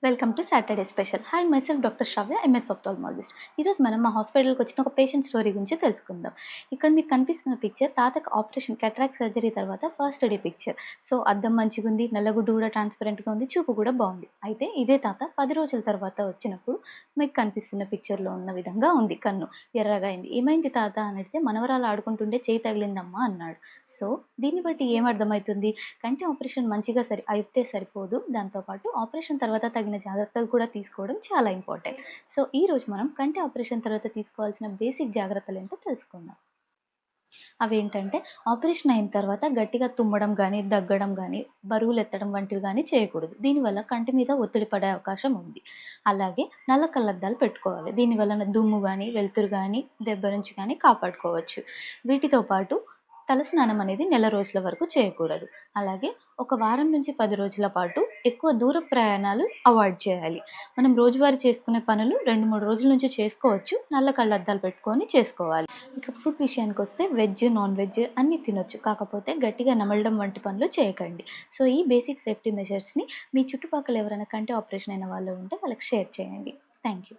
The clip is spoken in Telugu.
Welcome to Saturday special. Hi myself doctor Shravya, MS ophthalmologist. ఈరోజు మనం మా హాస్పిటల్కి వచ్చిన ఒక పేషెంట్ స్టోరీ గురించి తెలుసుకుందాం. ఇక్కడ మీకు కనిపిస్తున్న పిక్చర్ తాతకు ఆపరేషన్ క్యాటరాక్ట్ సర్జరీ తర్వాత ఫస్ట్ డే పిక్చర్. సో అద్దం మంచిగా ఉంది, నల్లగుడ్డు కూడా ట్రాన్స్పరెంట్గా ఉంది, చూపు కూడా బాగుంది. అయితే ఇదే తాత 10 రోజుల తర్వాత వచ్చినప్పుడు మీకు కనిపిస్తున్న పిక్చర్లో ఉన్న విధంగా ఉంది. కన్ను ఎర్రగా అయింది. ఏమైంది తాత అని అడిగితే మనవరాలు ఆడుకుంటుండే చేయి తగిలిందమ్మా అన్నాడు. సో దీన్ని బట్టి ఏమర్థమవుతుంది? కంటి ఆపరేషన్ మంచిగా అయితే సరిపోదు. దాంతోపాటు ఆపరేషన్ తర్వాత తగిన జాగ్రత్తలు కూడా తీసుకోవడం చాలా ఇంపార్టెంట్. సో ఈరోజు మనం కంటి ఆపరేషన్ తర్వాత తీసుకోవాల్సిన బేసిక్ జాగ్రత్తలేంటో తెలుసుకుందాం. అవేంటంటే ఆపరేషన్ అయిన తర్వాత గట్టిగా తుమ్మడం గానీ, దగ్గడం గానీ, బరువులెత్తడం వంటివి గానీ చేయకూడదు. దీనివల్ల కంటి మీద ఒత్తిడి పడే అవకాశం ఉంది. అలాగే నల్ల కళ్ళద్దాలు పెట్టుకోవాలి. దీని వలన దుమ్ము గానీ, వెలుతురు గానీ, దెబ్బ నుంచి గానీ కాపాడుకోవచ్చు. వీటితో పాటు తలస్నానం అనేది నెల రోజుల వరకు చేయకూడదు. అలాగే ఒక వారం నుంచి 10 రోజుల పాటు ఎక్కువ దూర ప్రయాణాలు అవాయిడ్ చేయాలి. మనం రోజువారీ చేసుకునే పనులు 2, 3 రోజుల నుంచి చేసుకోవచ్చు. నల్ల కళ్ళద్దాలు పెట్టుకొని చేసుకోవాలి. ఇక ఫుడ్ విషయానికొస్తే వెజ్, నాన్ వెజ్ అన్నీ తినొచ్చు. కాకపోతే గట్టిగా నమలడం వంటి పనులు చేయకండి. సో ఈ బేసిక్ సేఫ్టీ మెజర్స్‌ని మీ చుట్టుపక్కల ఎవరైనా కంటి ఆపరేషన్ అయిన వాళ్ళు ఉంటే వాళ్ళకి షేర్ చేయండి. Thank you.